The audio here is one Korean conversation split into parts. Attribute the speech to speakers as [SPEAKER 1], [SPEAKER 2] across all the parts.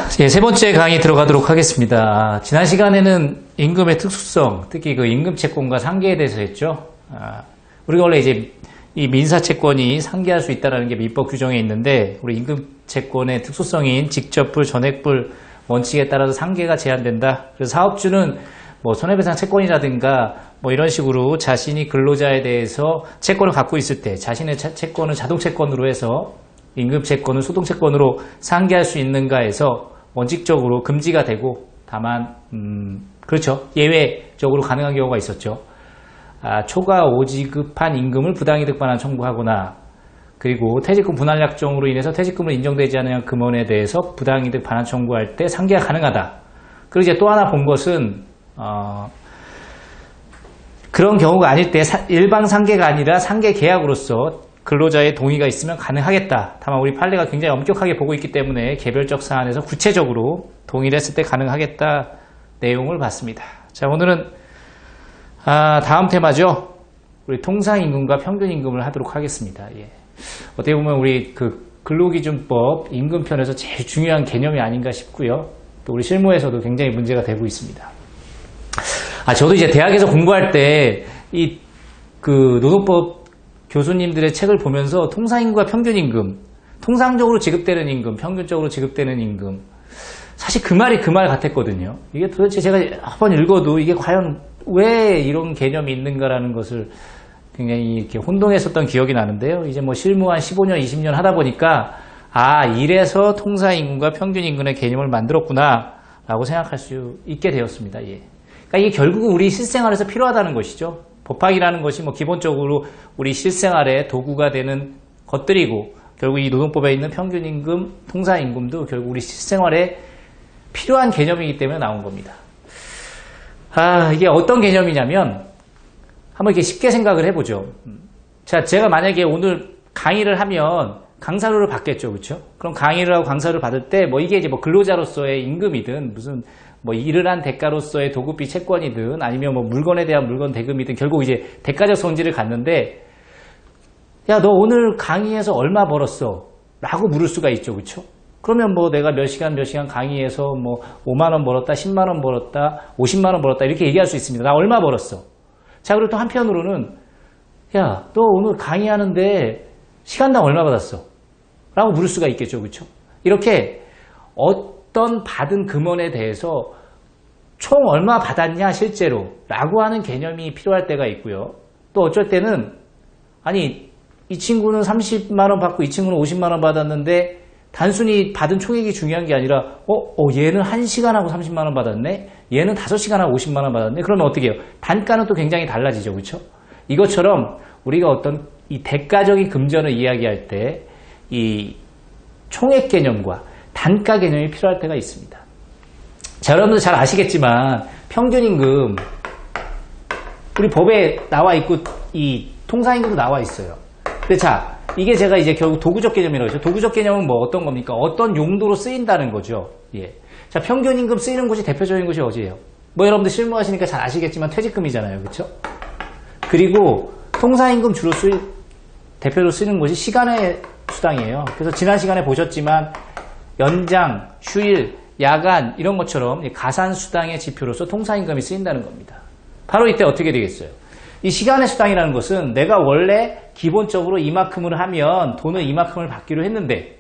[SPEAKER 1] 세 번째 강의 들어가도록 하겠습니다. 지난 시간에는 임금의 특수성, 특히 그 임금 채권과 상계에 대해서 했죠. 우리가 원래 이제 이 민사 채권이 상계할 수 있다는 게 민법 규정에 있는데, 우리 임금 채권의 특수성인 직접불, 전액불 원칙에 따라서 상계가 제한된다. 그래서 사업주는 뭐 손해배상 채권이라든가 뭐 이런 식으로 자신이 근로자에 대해서 채권을 갖고 있을 때 자신의 채권을 자동채권으로 해서 임금 채권을 소동채권으로 상계할 수 있는가 해서 원칙적으로 금지가 되고, 다만 그렇죠, 예외적으로 가능한 경우가 있었죠. 초과 오지급한 임금을 부당이득 반환 청구하거나, 그리고 퇴직금 분할 약정으로 인해서 퇴직금을 인정되지 않은 금원에 대해서 부당이득 반환 청구할 때 상계가 가능하다. 그리고 이제 또 하나 본 것은 그런 경우가 아닐 때 일방 상계가 아니라 상계 계약으로서 근로자의 동의가 있으면 가능하겠다. 다만 우리 판례가 굉장히 엄격하게 보고 있기 때문에 개별적 사안에서 구체적으로 동의를 했을 때 가능하겠다 내용을 봤습니다. 자, 오늘은 다음 테마죠. 우리 통상임금과 평균임금을 하도록 하겠습니다. 예. 어떻게 보면 우리 그 근로기준법 임금편에서 제일 중요한 개념이 아닌가 싶고요. 또 우리 실무에서도 굉장히 문제가 되고 있습니다. 저도 이제 대학에서 공부할 때 이 그 노동법 교수님들의 책을 보면서 통상임금과 평균임금, 통상적으로 지급되는 임금, 평균적으로 지급되는 임금, 사실 그 말이 그 말 같았거든요. 이게 도대체 제가 한번 읽어도 이게 과연 왜 이런 개념이 있는가라는 것을 굉장히 이렇게 혼동했었던 기억이 나는데요. 이제 뭐 실무 한 15년, 20년 하다 보니까 이래서 통상임금과 평균임금의 개념을 만들었구나 라고 생각할 수 있게 되었습니다. 예. 그러니까 이게 결국은 우리 실생활에서 필요하다는 것이죠. 법학이라는 것이 뭐 기본적으로 우리 실생활의 도구가 되는 것들이고, 결국 이 노동법에 있는 평균임금, 통상임금도 결국 우리 실생활에 필요한 개념이기 때문에 나온 겁니다. 이게 어떤 개념이냐면 한번 이렇게 쉽게 생각을 해보죠. 자, 제가 만약에 오늘 강의를 하면 강사료를 받겠죠, 그렇죠? 그럼 강의를 하고 강사료를 받을 때 뭐 이게 이제 뭐 근로자로서의 임금이든 무슨 뭐 일을 한 대가로서의 도급비 채권이든 아니면 뭐 물건에 대한 물건 대금이든 결국 이제 대가적 성질을 갖는데, 야, 너 오늘 강의에서 얼마 벌었어? 라고 물을 수가 있죠, 그렇죠? 그러면 뭐 내가 몇 시간 강의해서 뭐 5만 원 벌었다, 10만 원 벌었다, 50만 원 벌었다 이렇게 얘기할 수 있습니다. 나 얼마 벌었어? 자, 그리고 또 한편으로는 야, 너 오늘 강의하는데 시간당 얼마 받았어? 라고 물을 수가 있겠죠, 그렇죠? 이렇게 어떤 받은 금원에 대해서 총 얼마 받았냐 실제로 라고 하는 개념이 필요할 때가 있고요. 또 어쩔 때는 아니 이 친구는 30만 원 받고 이 친구는 50만 원 받았는데 단순히 받은 총액이 중요한 게 아니라 얘는 1시간 하고 30만 원 받았네, 얘는 5시간 하고 50만 원 받았네. 그러면 어떻게 해요? 단가는 또 굉장히 달라지죠, 그렇죠? 이것처럼 우리가 어떤 이 대가적인 금전을 이야기할 때 이 총액 개념과 단가 개념이 필요할 때가 있습니다. 자, 여러분들 잘 아시겠지만 평균임금 우리 법에 나와 있고 이 통상임금도 나와 있어요. 근데 자, 이게 제가 이제 결국 도구적 개념이라고 했죠. 도구적 개념은 뭐 어떤 겁니까? 어떤 용도로 쓰인다는 거죠. 예. 자, 평균임금 쓰이는 곳이 대표적인 곳이 어디예요? 뭐 여러분들 실무하시니까 잘 아시겠지만 퇴직금이잖아요, 그렇죠? 그리고 통상임금 주로 대표로 쓰는 곳이 시간의 수당이에요. 그래서 지난 시간에 보셨지만 연장, 휴일, 야간 이런 것처럼 가산 수당의 지표로서 통상임금이 쓰인다는 겁니다. 바로 이때 어떻게 되겠어요? 이 시간의 수당이라는 것은 내가 원래 기본적으로 이만큼을 하면 돈을 이만큼을 받기로 했는데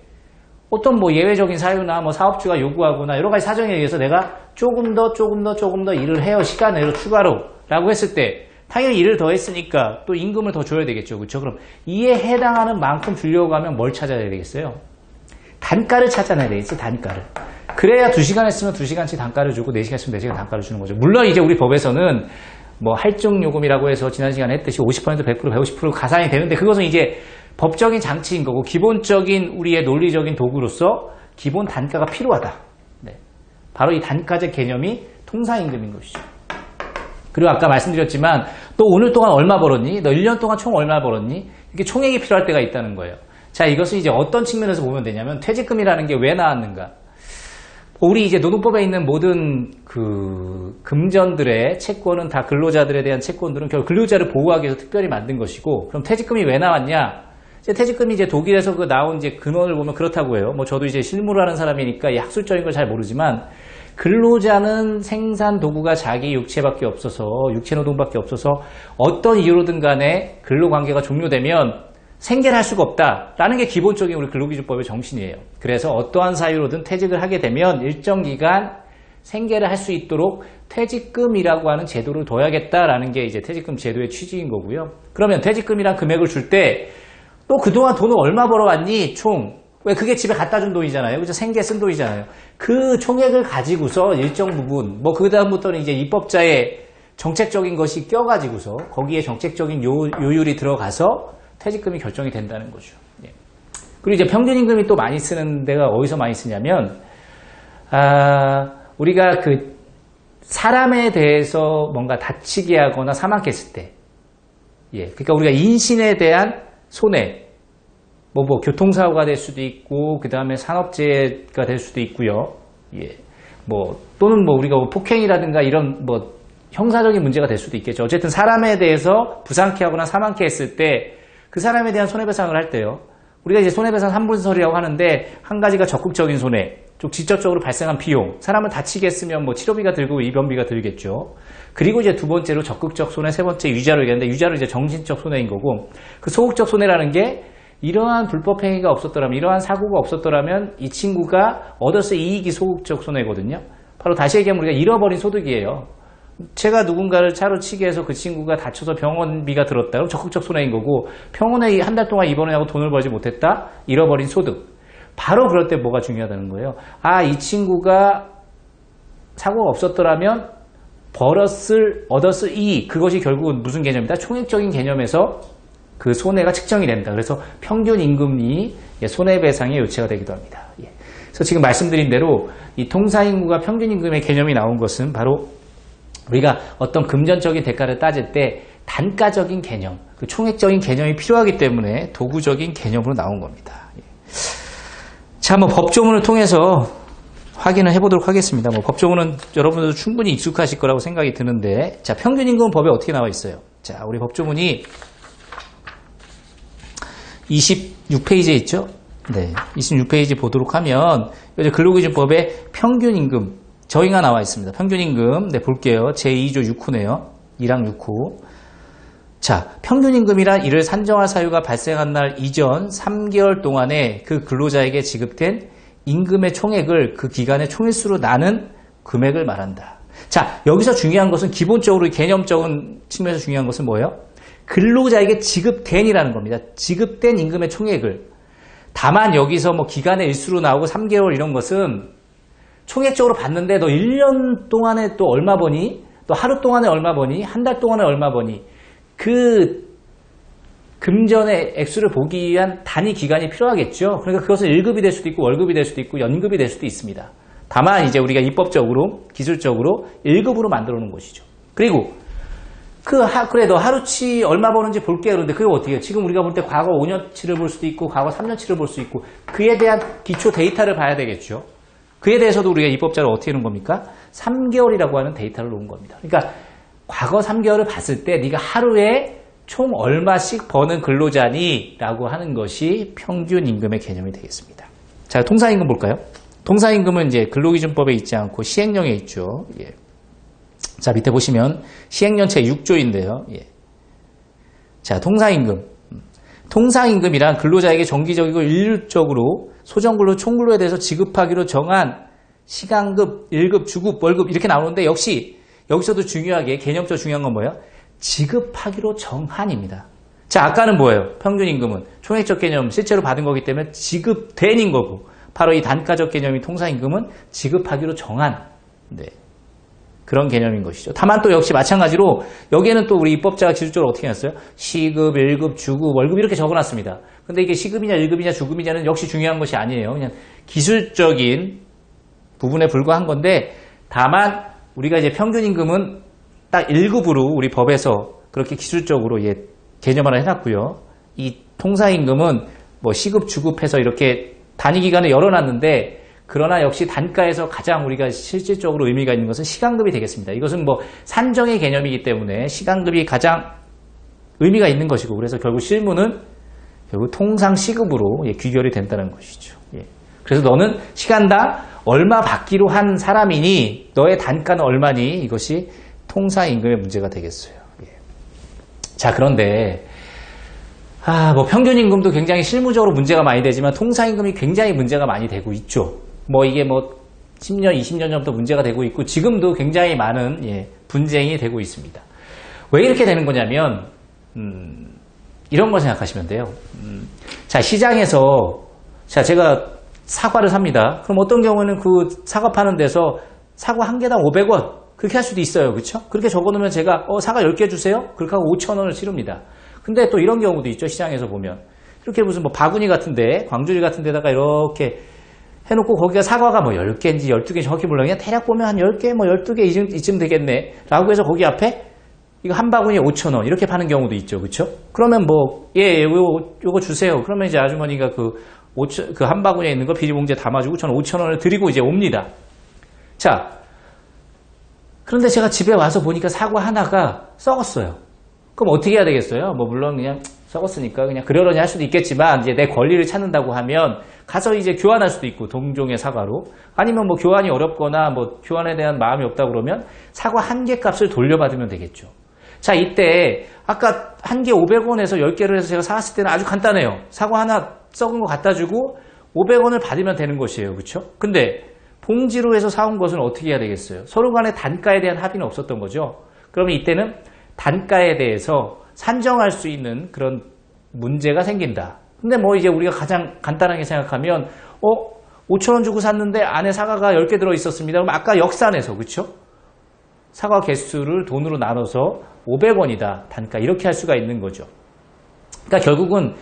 [SPEAKER 1] 어떤 뭐 예외적인 사유나 뭐 사업주가 요구하거나 여러 가지 사정에 의해서 내가 조금 더 일을 해요. 시간으로 추가로 라고 했을 때 당연히 일을 더 했으니까 또 임금을 더 줘야 되겠죠. 그렇죠? 그럼 이에 해당하는 만큼 주려고 하면 뭘 찾아야 되겠어요? 단가를 찾아내야 되겠어요. 단가를. 그래야 2시간 했으면 2시간치 단가를 주고 4시간 했으면 4시간 단가를 주는 거죠. 물론 이제 우리 법에서는 뭐 할증요금이라고 해서 지난 시간에 했듯이 50%, 100%, 150% 가산이 되는데 그것은 이제 법적인 장치인 거고 기본적인 우리의 논리적인 도구로서 기본 단가가 필요하다. 네. 바로 이 단가적 개념이 통상임금인 것이죠. 그리고 아까 말씀드렸지만 또 오늘 동안 얼마 벌었니? 너 1년 동안 총 얼마 벌었니? 이게 총액이 필요할 때가 있다는 거예요. 자, 이것은 이제 어떤 측면에서 보면 되냐면 퇴직금이라는 게 왜 나왔는가? 우리 이제 노동법에 있는 모든 그 금전들의 채권은 다 근로자들에 대한 채권들은 결국 근로자를 보호하기 위해서 특별히 만든 것이고, 그럼 퇴직금이 왜 나왔냐? 퇴직금이 이제 독일에서 나온 이제 근원을 보면 그렇다고 해요. 뭐 저도 이제 실무를 하는 사람이니까 이 학술적인 걸 잘 모르지만 근로자는 생산 도구가 자기 육체밖에 없어서 육체 노동밖에 없어서 어떤 이유로든 간에 근로관계가 종료되면 생계를 할 수가 없다라는 게 기본적인 우리 근로기준법의 정신이에요. 그래서 어떠한 사유로든 퇴직을 하게 되면 일정 기간 생계를 할 수 있도록 퇴직금이라고 하는 제도를 둬야겠다라는 게 이제 퇴직금 제도의 취지인 거고요. 그러면 퇴직금이란 금액을 줄 때 또 그동안 돈을 얼마 벌어왔니? 총. 왜 그게 집에 갖다 준 돈이잖아요. 그죠? 생계 쓴 돈이잖아요. 그 총액을 가지고서 일정 부분, 뭐 그다음부터는 이제 입법자의 정책적인 것이 껴가지고서 거기에 정책적인 요율이 들어가서 퇴직금이 결정이 된다는 거죠. 예. 그리고 이제 평균임금이 또 많이 쓰는 데가 어디서 많이 쓰냐면, 우리가 그 사람에 대해서 뭔가 다치게 하거나 사망했을 때, 예. 그러니까 우리가 인신에 대한 손해, 뭐 교통사고가 될 수도 있고, 그 다음에 산업재해가 될 수도 있고요. 예. 또는 우리가 폭행이라든가 이런 형사적인 문제가 될 수도 있겠죠. 어쨌든 사람에 대해서 부상케 하거나 사망케 했을 때, 그 사람에 대한 손해배상을 할 때요. 우리가 이제 손해배상 3분설이라고 하는데, 한 가지가 적극적인 손해, 좀 직접적으로 발생한 비용, 사람을 다치게 했으면 치료비가 들고 입원비가 들겠죠. 그리고 이제 두 번째로 적극적 손해, 세 번째 유자로 얘기하는데, 유자로 이제 정신적 손해인 거고, 그 소극적 손해라는 게 이러한 불법행위가 없었더라면, 이러한 사고가 없었더라면 이 친구가 얻었을 이익이 소극적 손해거든요. 바로 다시 얘기하면 우리가 잃어버린 소득이에요. 제가 누군가를 차로 치게 해서 그 친구가 다쳐서 병원비가 들었다. 그럼 적극적 손해인 거고, 병원에 한 달 동안 입원을 하고 돈을 벌지 못했다? 잃어버린 소득. 바로 그럴 때 뭐가 중요하다는 거예요. 이 친구가 사고가 없었더라면 얻었을 이익. 그것이 결국은 무슨 개념이다? 총액적인 개념에서 그 손해가 측정이 된다. 그래서 평균 임금이 손해배상의 요체가 되기도 합니다. 그래서 지금 말씀드린 대로 이 통사인구가 평균 임금의 개념이 나온 것은 바로 우리가 어떤 금전적인 대가를 따질 때 단가적인 개념, 그 총액적인 개념이 필요하기 때문에 도구적인 개념으로 나온 겁니다. 자, 법조문을 통해서 확인을 해보도록 하겠습니다. 법조문은 여러분들도 충분히 익숙하실 거라고 생각이 드는데, 자, 평균임금은 법에 어떻게 나와 있어요? 자, 우리 법조문이 26페이지에 있죠? 네, 26페이지 보도록 하면 이제 근로기준법에 평균임금 저희가 나와 있습니다. 평균임금, 네, 볼게요. 제2조 6호네요. 2랑 6호. 자, 평균임금이란 이를 산정할 사유가 발생한 날 이전 3개월 동안에 그 근로자에게 지급된 임금의 총액을 그 기간의 총일수로 나눈 금액을 말한다. 자, 여기서 중요한 것은 기본적으로 개념적인 측면에서 중요한 것은 뭐예요? 근로자에게 지급된이라는 겁니다. 지급된 임금의 총액을. 다만 여기서 기간의 일수로 나오고 3개월 이런 것은 총액적으로 봤는데 너 1년 동안에 또 얼마 버니? 또 하루 동안에 얼마 버니? 한 달 동안에 얼마 버니? 그 금전의 액수를 보기 위한 단위 기간이 필요하겠죠. 그러니까 그것은 1급이 될 수도 있고 월급이 될 수도 있고 연급이 될 수도 있습니다. 다만 이제 우리가 입법적으로 기술적으로 1급으로 만들어 놓은 것이죠. 그리고 그래 너 하루치 얼마 버는지 볼게. 그런데 그게 어떻게 해요? 지금 우리가 볼 때 과거 5년치를 볼 수도 있고 과거 3년치를 볼 수 있고 그에 대한 기초 데이터를 봐야 되겠죠. 그에 대해서도 우리가 입법자를 어떻게 놓은 겁니까? 3개월이라고 하는 데이터를 놓은 겁니다. 그러니까 과거 3개월을 봤을 때 네가 하루에 총 얼마씩 버는 근로자니? 라고 하는 것이 평균 임금의 개념이 되겠습니다. 자, 통사임금 볼까요? 통사임금은 이제 근로기준법에 있지 않고 시행령에 있죠. 예. 자, 밑에 보시면 시행령 제6조인데요. 예. 자, 통사임금. 통상임금이란 근로자에게 정기적이고 일률적으로 소정근로, 총근로에 대해서 지급하기로 정한 시간급, 1급, 주급, 월급 이렇게 나오는데 역시 여기서도 중요하게 개념적으로 중요한 건 뭐예요? 지급하기로 정한입니다. 자, 아까는 뭐예요? 평균임금은 총액적 개념 실제로 받은 거기 때문에 지급된인 거고 바로 이 단가적 개념이 통상임금은 지급하기로 정한 네. 그런 개념인 것이죠. 다만 또 역시 마찬가지로 여기에는 또 우리 입법자가 기술적으로 어떻게 했어요? 시급, 1급, 주급, 월급 이렇게 적어놨습니다. 근데 이게 시급이냐 1급이냐 주급이냐는 역시 중요한 것이 아니에요. 그냥 기술적인 부분에 불과한 건데 다만 우리가 이제 평균임금은 딱 1급으로 우리 법에서 그렇게 기술적으로 개념화를 해놨고요. 이 통사임금은 뭐 시급, 주급해서 이렇게 단위 기간을 열어놨는데 그러나 역시 단가에서 가장 우리가 실질적으로 의미가 있는 것은 시간급이 되겠습니다. 이것은 뭐 산정의 개념이기 때문에 시간급이 가장 의미가 있는 것이고 그래서 결국 실무는 결국 통상 시급으로 귀결이 된다는 것이죠. 그래서 너는 시간당 얼마 받기로 한 사람이니 너의 단가는 얼마니 이것이 통상 임금의 문제가 되겠어요. 자, 그런데 뭐 평균 임금도 굉장히 실무적으로 문제가 많이 되지만 통상 임금이 굉장히 문제가 많이 되고 있죠. 이게 10년, 20년 전부터 문제가 되고 있고 지금도 굉장히 많은 분쟁이 되고 있습니다. 왜 이렇게 되는 거냐면 이런 걸 생각하시면 돼요. 자, 시장에서 제가 사과를 삽니다. 그럼 어떤 경우는 그 사과 파는 데서 사과 한 개당 500원 그렇게 할 수도 있어요. 그렇죠? 그렇게 적어놓으면 제가 사과 10개 주세요. 그렇게 하고 5,000원을 치릅니다. 근데 또 이런 경우도 있죠. 시장에서 보면 이렇게 무슨 바구니 같은데 광주리 같은 데다가 이렇게 해놓고 거기가 사과가 10개인지 12개인지 정확히 몰라요. 그냥 대략 보면 한 10개, 12개 이쯤 되겠네. 라고 해서 거기 앞에 이거 한 바구니에 5,000원 이렇게 파는 경우도 있죠. 그쵸? 그러면 요거 주세요. 그러면 이제 아주머니가 그 한 바구니에 있는 거 비닐봉지에 담아주고 저는 5,000원을 드리고 이제 옵니다. 자, 그런데 제가 집에 와서 보니까 사과 하나가 썩었어요. 그럼 어떻게 해야 되겠어요? 물론 그냥 썩었으니까 그냥 그러려니 할 수도 있겠지만 이제 내 권리를 찾는다고 하면 가서 이제 교환할 수도 있고 동종의 사과로 아니면 교환이 어렵거나 교환에 대한 마음이 없다 그러면 사과 한 개 값을 돌려받으면 되겠죠. 자, 이때 아까 한 개 500원에서 10개를 해서 제가 사왔을 때는 아주 간단해요. 사과 하나 썩은 거 갖다 주고 500원을 받으면 되는 것이에요. 그렇죠? 근데 봉지로 해서 사온 것은 어떻게 해야 되겠어요? 서로 간에 단가에 대한 합의는 없었던 거죠. 그러면 이때는 단가에 대해서 산정할 수 있는 그런 문제가 생긴다. 근데 이제 우리가 가장 간단하게 생각하면 5,000원 주고 샀는데 안에 사과가 10개 들어 있었습니다. 그럼 아까 역산해서 그렇죠? 사과 개수를 돈으로 나눠서 500원이다. 단가 이렇게 할 수가 있는 거죠. 그러니까 결국은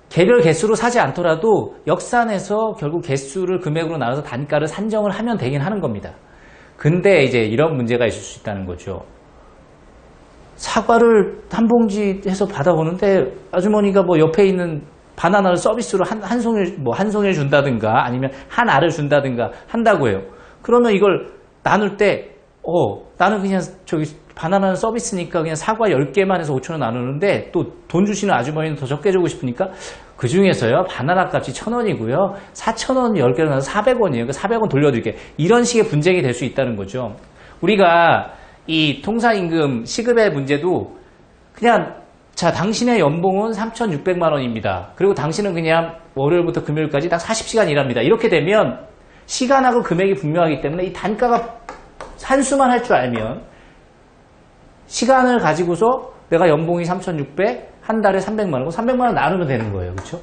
[SPEAKER 1] 개별 개수로 사지 않더라도 역산해서 결국 개수를 금액으로 나눠서 단가를 산정을 하면 되긴 하는 겁니다. 근데 이제 이런 문제가 있을 수 있다는 거죠. 사과를 한 봉지 해서 받아오는데 아주머니가 옆에 있는 바나나를 서비스로 한 송이를 준다든가 아니면 한 알을 준다든가 한다고 해요. 그러면 이걸 나눌 때 나는 그냥 바나나는 서비스니까 그냥 사과 10개만 해서 5,000원 나누는데 또 돈 주시는 아주머니는 더 적게 주고 싶으니까 그 중에서요 바나나 값이 1,000원이고요 4,000원 10개를 나눠서 400원이에요. 그 400원 돌려드릴게요. 이런 식의 분쟁이 될 수 있다는 거죠. 우리가 이 통상임금 시급의 문제도 그냥 당신의 연봉은 3,600만 원입니다. 그리고 당신은 그냥 월요일부터 금요일까지 딱 40시간 일합니다. 이렇게 되면 시간하고 금액이 분명하기 때문에 이 단가가 산수만 할 줄 알면 시간을 가지고서 내가 연봉이 3,600, 한 달에 300만 원, 300만 원 나누면 되는 거예요. 그렇죠?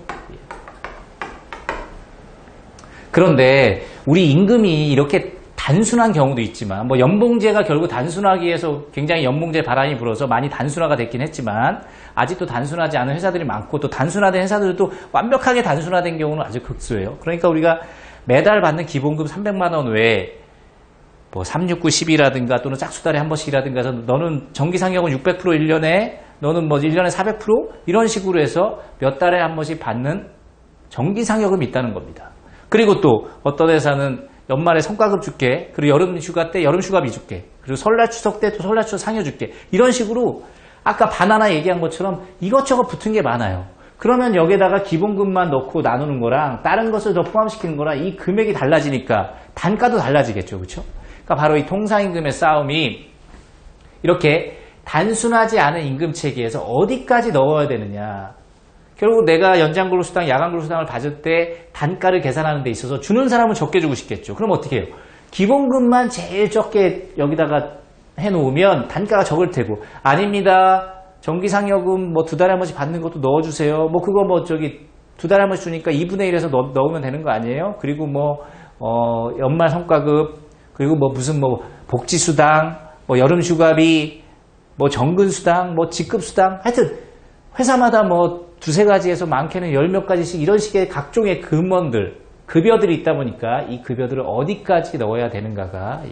[SPEAKER 1] 그런데 우리 임금이 이렇게 단순한 경우도 있지만 연봉제가 결국 단순하기 위해서 굉장히 연봉제 바람이 불어서 많이 단순화가 됐긴 했지만 아직도 단순하지 않은 회사들이 많고 또 단순화된 회사들도 완벽하게 단순화된 경우는 아주 극수예요. 그러니까 우리가 매달 받는 기본급 300만 원 외에 369, 10이라든가 또는 짝수달에 한 번씩이라든가 해서 너는 정기상여금 600% 1년에 너는 1년에 400% 이런 식으로 해서 몇 달에 한 번씩 받는 정기상여금이 있다는 겁니다. 그리고 또 어떤 회사는 연말에 성과급 줄게. 그리고 여름 휴가 때 여름 휴가비 줄게. 그리고 설날 추석 때 또 설날 추석 상여 줄게. 이런 식으로 아까 바나나 얘기한 것처럼 이것저것 붙은 게 많아요. 그러면 여기에다가 기본급만 넣고 나누는 거랑 다른 것을 더 포함시키는 거랑 이 금액이 달라지니까 단가도 달라지겠죠. 그렇죠? 그러니까 바로 이 통상임금의 싸움이 이렇게 단순하지 않은 임금체계에서 어디까지 넣어야 되느냐. 결국 내가 연장근로수당, 야간근로수당을 받을 때 단가를 계산하는 데 있어서 주는 사람은 적게 주고 싶겠죠. 그럼 어떻게 해요? 기본급만 제일 적게 여기다가 해놓으면 단가가 적을 테고 아닙니다. 정기상여금 2달에 한 번씩 받는 것도 넣어주세요. 그거 두 달에 한 번씩 주니까 2분의 1에서 넣으면 되는 거 아니에요? 그리고 연말 성과급 그리고 무슨 복지수당, 여름휴가비, 정근수당, 직급수당 하여튼 회사마다 두세 가지에서 많게는 10몇 가지씩 이런 식의 각종의 급여들이 있다 보니까 이 급여들을 어디까지 넣어야 되는가가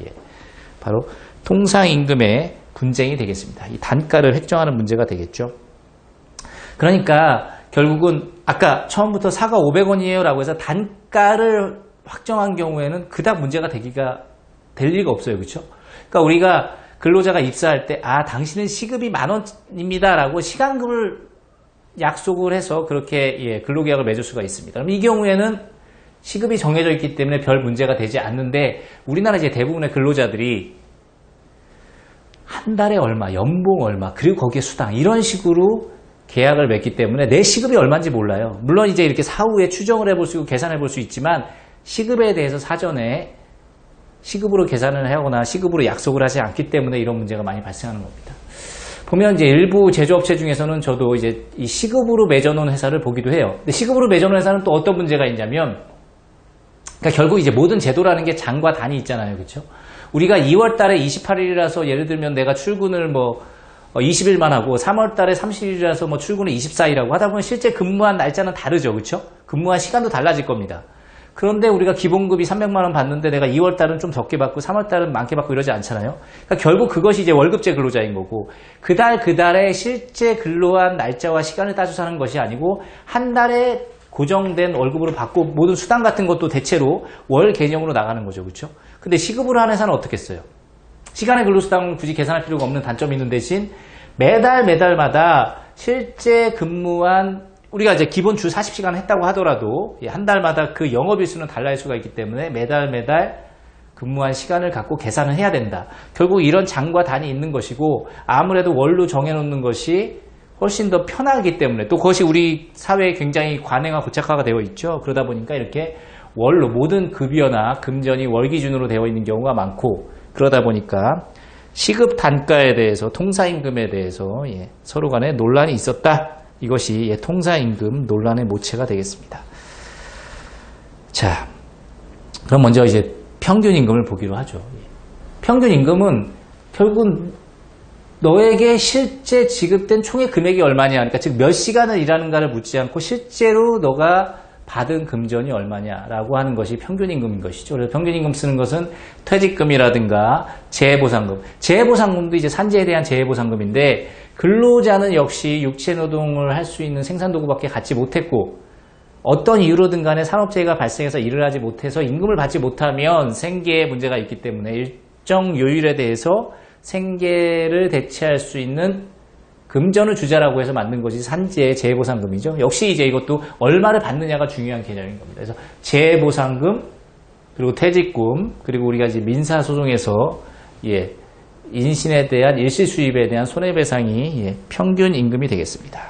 [SPEAKER 1] 바로 통상임금의 분쟁이 되겠습니다. 이 단가를 획정하는 문제가 되겠죠. 그러니까 결국은 아까 처음부터 사과 500원이에요 라고 해서 단가를 확정한 경우에는 그닥 문제가 될 리가 없어요. 그렇죠? 그러니까 우리가 근로자가 입사할 때 당신은 시급이 10,000원입니다 라고 시간급을 약속을 해서 그렇게 근로계약을 맺을 수가 있습니다. 그럼 이 경우에는 시급이 정해져 있기 때문에 별 문제가 되지 않는데 우리나라 이제 대부분의 근로자들이 한 달에 얼마, 연봉 얼마, 그리고 거기에 수당 이런 식으로 계약을 맺기 때문에 내 시급이 얼마인지 몰라요. 물론 이제 이렇게 사후에 추정을 해볼 수 있고 계산해 볼 수 있지만 시급에 대해서 사전에 시급으로 계산을 하거나 시급으로 약속을 하지 않기 때문에 이런 문제가 많이 발생하는 겁니다. 보면 이제 일부 제조업체 중에서는 저도 이제 이 시급으로 맺어놓은 회사를 보기도 해요. 근데 시급으로 맺어놓은 회사는 또 어떤 문제가 있냐면, 그러니까 결국 이제 모든 제도라는 게 장과 단이 있잖아요. 그렇죠? 우리가 2월 달에 28일이라서 예를 들면 내가 출근을 20일만 하고 3월 달에 30일이라서 출근을 24일하고 하다 보면 실제 근무한 날짜는 다르죠. 그렇죠? 근무한 시간도 달라질 겁니다. 그런데 우리가 기본급이 300만 원 받는데 내가 2월 달은 좀 적게 받고 3월 달은 많게 받고 이러지 않잖아요. 그러니까 결국 그것이 이제 월급제 근로자인 거고 그 달에 실제 근로한 날짜와 시간을 따져서 하는 것이 아니고 한 달에 고정된 월급으로 받고 모든 수당 같은 것도 대체로 월 개념으로 나가는 거죠. 그렇죠? 근데 시급으로 하는 회사는 어떻겠어요? 시간의 근로수당을 굳이 계산할 필요가 없는 단점이 있는 대신 매달마다 실제 근무한 우리가 이제 기본 주 40시간 했다고 하더라도 한 달마다 그 영업일수는 달라질 수가 있기 때문에 매달 근무한 시간을 갖고 계산을 해야 된다. 결국 이런 장과 단이 있는 것이고 아무래도 월로 정해놓는 것이 훨씬 더 편하기 때문에 또 그것이 우리 사회에 굉장히 관행화 고착화가 되어 있죠. 그러다 보니까 이렇게 월로 모든 급여나 금전이 월 기준으로 되어 있는 경우가 많고 그러다 보니까 시급 단가에 대해서 통사임금에 대해서 서로 간에 논란이 있었다. 이것이 통사임금 논란의 모체가 되겠습니다. 자, 그럼 먼저 이제 평균임금을 보기로 하죠. 평균임금은 결국은 너에게 실제 지급된 총의 금액이 얼마냐, 그러니까 즉 몇 시간을 일하는가를 묻지 않고 실제로 너가 받은 금전이 얼마냐라고 하는 것이 평균임금인 것이죠. 그래서 평균임금 쓰는 것은 퇴직금이라든가 재해보상금. 재해보상금도 이제 산재에 대한 재해보상금인데 근로자는 역시 육체노동을 할 수 있는 생산도구밖에 갖지 못했고 어떤 이유로든 간에 산업재해가 발생해서 일을 하지 못해서 임금을 받지 못하면 생계에 문제가 있기 때문에 일정 요율에 대해서 생계를 대체할 수 있는 금전을 주자라고 해서 만든 것이 산재 재해보상금이죠. 역시 이제 이것도 얼마를 받느냐가 중요한 개념인 겁니다. 그래서 재해보상금 그리고 퇴직금 그리고 우리가 이제 민사소송에서 인신에 대한 일시수입에 대한 손해배상이 평균 임금이 되겠습니다.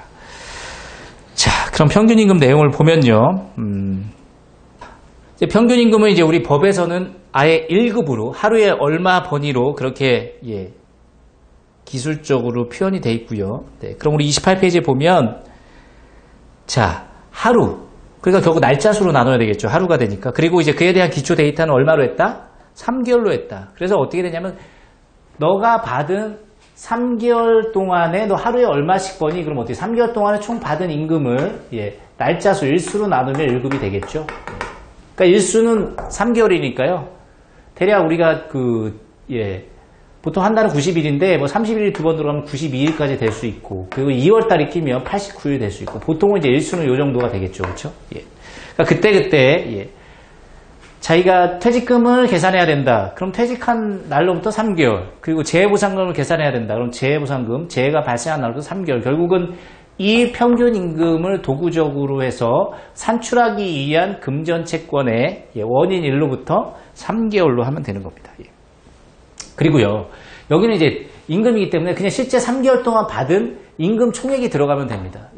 [SPEAKER 1] 자, 그럼 평균 임금 내용을 보면요. 이제 평균 임금은 이제 우리 법에서는 아예 1급으로 하루에 얼마 버니로 그렇게 기술적으로 표현이 되어 있고요. 네, 그럼 우리 28페이지에 보면 자, 하루. 그러니까 결국 날짜 수로 나눠야 되겠죠. 하루가 되니까. 그리고 이제 그에 대한 기초 데이터는 얼마로 했다? 3개월로 했다. 그래서 어떻게 되냐면 너가 받은 3개월 동안에 너 하루에 얼마씩 버니? 그럼 어떻게 3개월 동안에 총 받은 임금을 날짜수 일수로 나누면 1급이 되겠죠. 그러니까 일수는 3개월이니까요. 대략 우리가 보통 한 달은 90일인데 30일 두 번 들어가면 92일까지 될 수 있고 그리고 2월달이 끼면 89일 될 수 있고 보통은 이제 일수는 요 정도가 되겠죠. 그렇죠? 그러니까 그때 자기가 퇴직금을 계산해야 된다. 그럼 퇴직한 날로부터 3개월. 그리고 재해보상금을 계산해야 된다. 그럼 재해보상금, 재해가 발생한 날로부터 3개월. 결국은 이 평균 임금을 도구적으로 해서 산출하기 위한 금전 채권의 원인 1로부터 3개월로 하면 되는 겁니다. 그리고요, 여기는 이제 임금이기 때문에 그냥 실제 3개월 동안 받은 임금 총액이 들어가면 됩니다.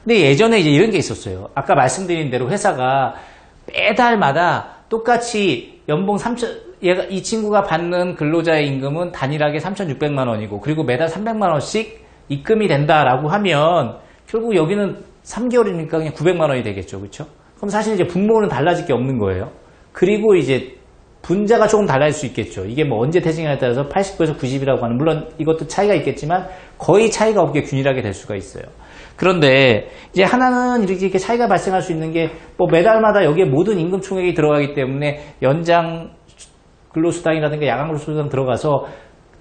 [SPEAKER 1] 근데 예전에 이제 이런 게 있었어요. 아까 말씀드린 대로 회사가 매달마다 똑같이 연봉 3천, 이 친구가 받는 근로자의 임금은 단일하게 3,600만 원이고, 그리고 매달 300만 원씩 입금이 된다라고 하면, 결국 여기는 3개월이니까 그냥 900만 원이 되겠죠. 그렇죠? 그럼 사실 이제 분모는 달라질 게 없는 거예요. 그리고 이제 분자가 조금 달라질 수 있겠죠. 이게 뭐 언제 퇴직하냐에 따라서 89에서 90이라고 하는, 물론 이것도 차이가 있겠지만 거의 차이가 없게 균일하게 될 수가 있어요. 그런데 이제 하나는 이렇게 차이가 발생할 수 있는 게 뭐 매달마다 여기에 모든 임금 총액이 들어가기 때문에 연장 근로수당이라든가 야간 근로수당 들어가서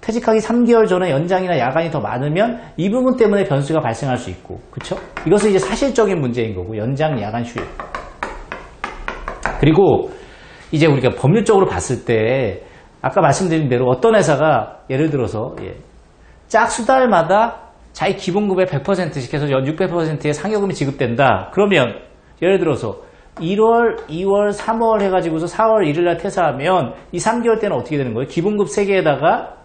[SPEAKER 1] 퇴직하기 3개월 전에 연장이나 야간이 더 많으면 이 부분 때문에 변수가 발생할 수 있고, 그렇죠? 이것은 이제 사실적인 문제인 거고, 연장, 야간 휴일. 그리고 이제 우리가 법률적으로 봤을 때 아까 말씀드린 대로 어떤 회사가 예를 들어서 짝수달마다 자기 기본급의 100%씩 해서 연 600%의 상여금이 지급된다. 그러면 예를 들어서 1월, 2월, 3월 해가지고서 4월 1일날 퇴사하면 이 3개월 때는 어떻게 되는 거예요? 기본급 3개에다가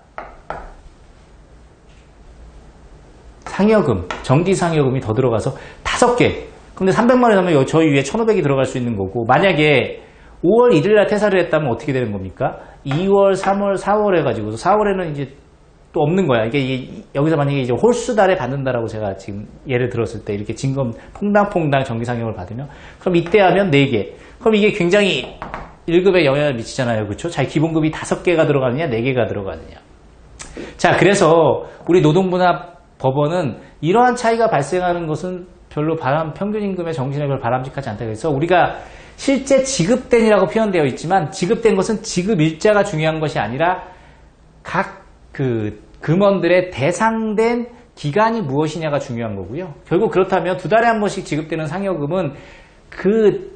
[SPEAKER 1] 상여금, 정기 상여금이 더 들어가서 5개. 근데 300만 원 하면 저희 위에 1,500이 들어갈 수 있는 거고, 만약에 5월 1일날 퇴사를 했다면 어떻게 되는 겁니까? 2월, 3월, 4월 해가지고서 4월에는 이제 또 없는 거야. 이게 여기서 만약에 이제 홀수달에 받는다라고 제가 지금 예를 들었을 때 이렇게 진검 퐁당퐁당 정기 상여금을 받으면, 그럼 이때 하면 4개. 그럼 이게 굉장히 1급에 영향을 미치잖아요. 그렇죠? 자기 기본급이 5개가 들어가느냐, 4개가 들어가느냐. 자, 그래서 우리 노동분합법원은 이러한 차이가 발생하는 것은 별로 평균임금의 정신에 별로 바람직하지 않다. 그래서 우리가 실제 지급된이라고 표현되어 있지만 지급된 것은 지급일자가 중요한 것이 아니라 각 금원들의 대상된 기간이 무엇이냐가 중요한 거고요. 결국 그렇다면 2달에 한 번씩 지급되는 상여금은 그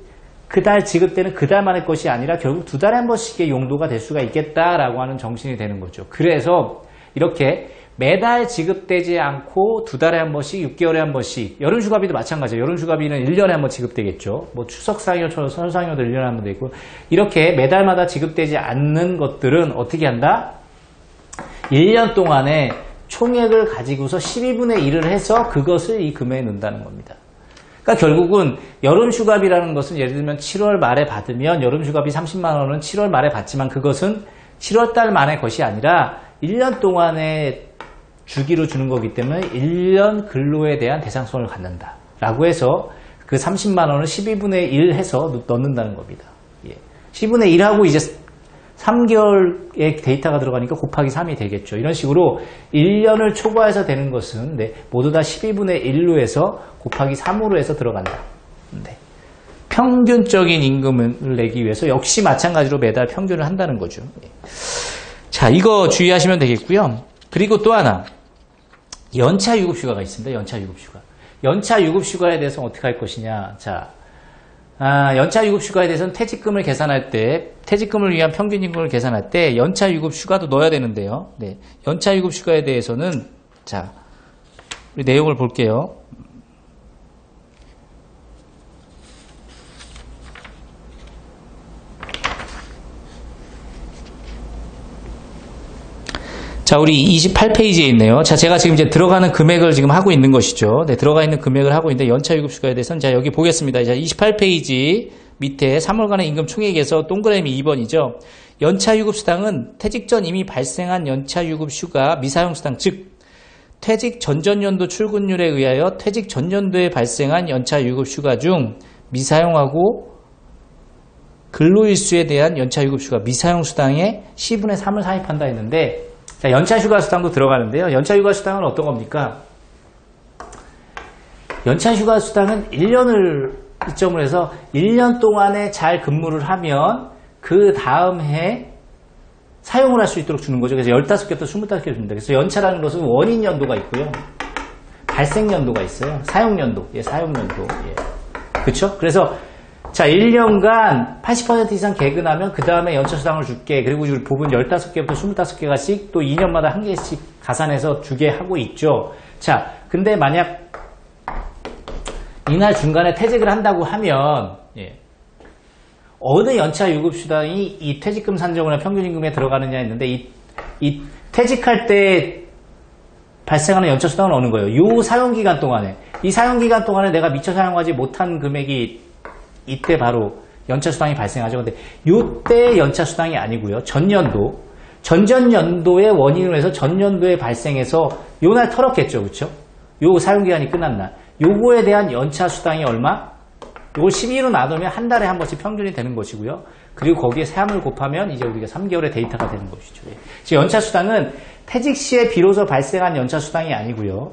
[SPEAKER 1] 달 지급되는 그 달만의 것이 아니라 결국 2달에 한 번씩의 용도가 될 수가 있겠다라고 하는 정신이 되는 거죠. 그래서 이렇게 매달 지급되지 않고 2달에 한 번씩, 6개월에 한 번씩, 여름휴가비도 마찬가지예요. 여름휴가비는 1년에 한 번 지급되겠죠. 뭐 추석상여, 설상여도 1년에 한 번 되고, 이렇게 매달마다 지급되지 않는 것들은 어떻게 한다? 1년 동안에 총액을 가지고서 12분의 1을 해서 그것을 이 금액에 넣는다는 겁니다. 그러니까 결국은 여름휴가비라는 것은 예를 들면 7월 말에 받으면 여름휴가비 30만 원은 7월 말에 받지만 그것은 7월 달 만의 것이 아니라 1년 동안의 주기로 주는 거기 때문에 1년 근로에 대한 대상성을 갖는다 라고 해서 그 30만 원을 12분의 1 해서 넣는다는 겁니다. 12분의 1하고 이제 3개월의 데이터가 들어가니까 곱하기 3이 되겠죠. 이런 식으로 1년을 초과해서 되는 것은 모두 다 12분의 1로 해서 곱하기 3으로 해서 들어간다. 평균적인 임금을 내기 위해서 역시 마찬가지로 매달 평균을 한다는 거죠. 자, 이거 주의하시면 되겠고요. 그리고 또 하나, 연차 유급휴가가 있습니다. 연차 유급휴가. 연차 유급휴가에 대해서 어떻게 할 것이냐. 자, 연차 유급휴가에 대해서는 퇴직금을 계산할 때, 퇴직금을 위한 평균임금을 계산할 때 연차 유급휴가도 넣어야 되는데요. 네, 연차 유급휴가에 대해서는 자, 우리 내용을 볼게요. 자, 우리 28페이지에 있네요. 자, 제가 지금 이제 들어가는 금액을 지금 하고 있는 것이죠. 네, 들어가 있는 금액을 하고 있는데 연차 유급휴가에 대해서는 자, 여기 보겠습니다. 자, 28페이지 밑에 3월간의 임금 총액에서 동그라미 2번이죠. 연차 유급수당은 퇴직 전 이미 발생한 연차 유급휴가 미사용수당, 즉 퇴직 전전년도 출근율에 의하여 퇴직 전년도에 발생한 연차 유급휴가 중 미사용하고 근로일수에 대한 연차 유급휴가 미사용수당의 10분의 3을 삽입한다 했는데, 자, 연차휴가수당도 들어가는데요. 연차휴가수당은 어떤 겁니까? 연차휴가수당은 1년을 이점으로 해서 1년 동안에 잘 근무를 하면 그 다음 해 사용을 할 수 있도록 주는 거죠. 그래서 15개부터 25개 줍니다. 그래서 연차라는 것은 원인 연도가 있고요. 발생 연도가 있어요. 사용 연도. 사용 연도. 그렇죠? 그래서 자, 1년간 80% 이상 개근하면 그 다음에 연차수당을 줄게. 그리고 부분 15개부터 25개가씩 또 2년마다 한 개씩 가산해서 주게 하고 있죠. 자, 근데 만약 이날 중간에 퇴직을 한다고 하면 어느 연차 유급수당이 이 퇴직금 산정이나 평균임금에 들어가느냐 했는데 이 퇴직할 때 발생하는 연차수당은 어느 거예요? 요 사용기간 동안에, 이 사용기간 동안에 내가 미처 사용하지 못한 금액이 이때 바로 연차수당이 발생하죠. 근데 요때 연차수당이 아니고요. 전년도, 전전년도의 원인으로 해서 전년도에 발생해서 요날 털었겠죠. 그렇죠? 요 사용기간이 끝난 날. 요거에 대한 연차수당이 얼마? 요걸 12로 나누면 한 달에 한 번씩 평균이 되는 것이고요. 그리고 거기에 세함을 곱하면 이제 우리가 3개월의 데이터가 되는 것이죠. 지금 연차수당은 퇴직 시에 비로소 발생한 연차수당이 아니고요.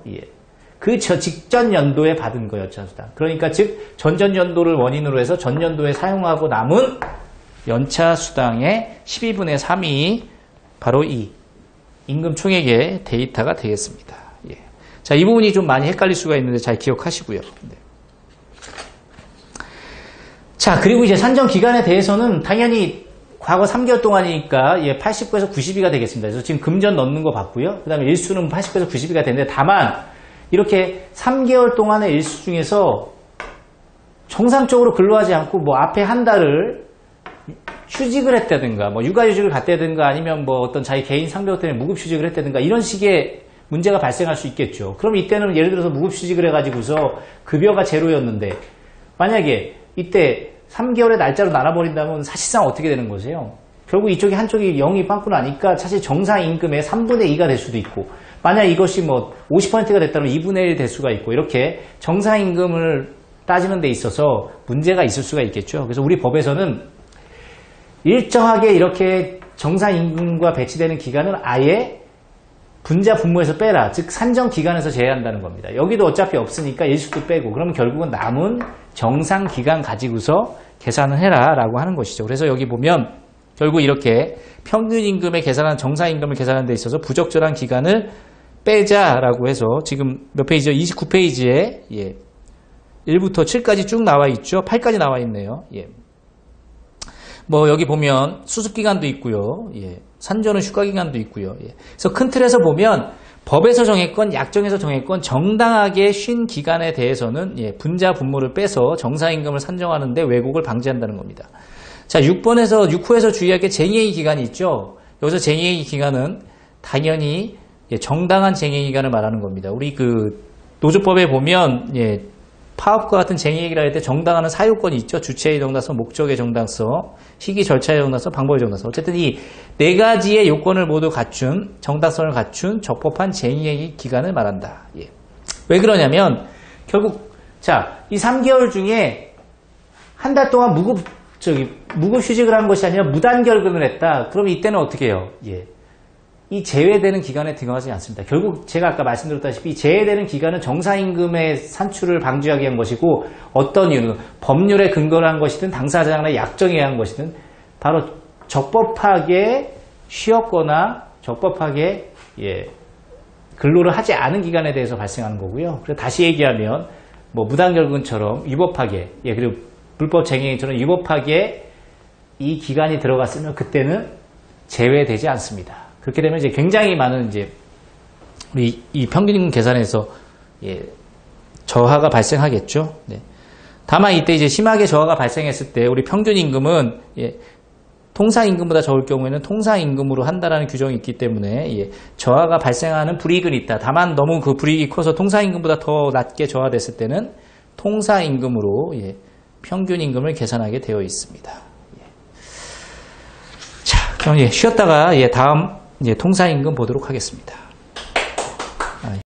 [SPEAKER 1] 그 직전 연도에 받은 거 연차수당. 그러니까 즉 전전 연도를 원인으로 해서 전년도에 사용하고 남은 연차수당의 12분의 3이 바로 이 임금 총액의 데이터가 되겠습니다. 자, 이 부분이 좀 많이 헷갈릴 수가 있는데 잘 기억하시고요. 자, 그리고 이제 산정 기간에 대해서는 당연히 과거 3개월 동안이니까 89에서 90일가 되겠습니다. 그래서 지금 금전 넣는 거 봤고요. 그 다음에 일수는 89에서 90일가 되는데, 다만 이렇게 3개월 동안의 일수 중에서 정상적으로 근로하지 않고 뭐 앞에 한 달을 휴직을 했다든가 뭐 육아휴직을 갔다든가 아니면 뭐 어떤 자기 개인 상병 때문에 무급휴직을 했다든가 이런 식의 문제가 발생할 수 있겠죠. 그럼 이때는 예를 들어서 무급휴직을 해가지고서 급여가 제로였는데 만약에 이때 3개월의 날짜로 나눠버린다면 사실상 어떻게 되는 거세요? 결국 이쪽이 한쪽이 0이 빵꾸 나니까 사실 정상임금의 3분의 2가 될 수도 있고 만약 이것이 뭐 50%가 됐다면 2분의 1이 될 수가 있고 이렇게 정상임금을 따지는 데 있어서 문제가 있을 수가 있겠죠. 그래서 우리 법에서는 일정하게 이렇게 정상임금과 배치되는 기간을 아예 분자 분모에서 빼라. 즉 산정기간에서 제외한다는 겁니다. 여기도 어차피 없으니까 일수도 빼고 그러면 결국은 남은 정상기간 가지고서 계산을 해라 라고 하는 것이죠. 그래서 여기 보면 결국 이렇게 평균임금에 계산한 정상임금을 계산하는 데 있어서 부적절한 기간을 빼자라고 해서 지금 몇 페이지죠? 29페이지에 1부터 7까지 쭉 나와 있죠. 8까지 나와 있네요. 뭐 여기 보면 수습기간도 있고요. 산전은 휴가기간도 있고요. 그래서 큰 틀에서 보면 법에서 정했건 약정에서 정했건 정당하게 쉰 기간에 대해서는 분자 분모를 빼서 정상임금을 산정하는데 왜곡을 방지한다는 겁니다. 자, 6호에서 주의할 게 쟁예의 기간이 있죠. 여기서 쟁예의 기간은 당연히 정당한 쟁예의 기간을 말하는 겁니다. 우리 그 노조법에 보면 파업과 같은 쟁예기라 할 때 정당화는 사유권이 있죠. 주체의 정당성, 목적의 정당성, 시기 절차의 정당성, 방법의 정당성. 어쨌든 이 네 가지의 요건을 모두 갖춘, 정당성을 갖춘 적법한 쟁예기 기간을 말한다. 왜 그러냐면 결국 이 3개월 중에 한 달 동안 무급휴직을 한 것이 아니라 무단결근을 했다. 그럼 이때는 어떻게 해요? 이 제외되는 기간에 들어가지 않습니다. 결국 제가 아까 말씀드렸다시피 제외되는 기간은 정상임금의 산출을 방지하기 위한 것이고 어떤 이유는 법률에 근거를 한 것이든 당사자나 약정에 의한 것이든 바로 적법하게 쉬었거나 적법하게 근로를 하지 않은 기간에 대해서 발생하는 거고요. 그래서 다시 얘기하면 뭐 무단결근처럼 위법하게 그리고 불법 쟁행처럼 위법하게 이 기간이 들어갔으면 그때는 제외되지 않습니다. 그렇게 되면 이제 굉장히 많은 우리 이 평균임금 계산에서 저하가 발생하겠죠. 다만 이때 이제 심하게 저하가 발생했을 때 우리 평균임금은 통상임금보다 적을 경우에는 통상임금으로 한다라는 규정이 있기 때문에 저하가 발생하는 불이익은 있다. 다만 너무 그 불이익이 커서 통상임금보다 더 낮게 저하됐을 때는 통상임금으로 평균임금을 계산하게 되어 있습니다. 자, 그럼 쉬었다가 다음 통상임금 보도록 하겠습니다.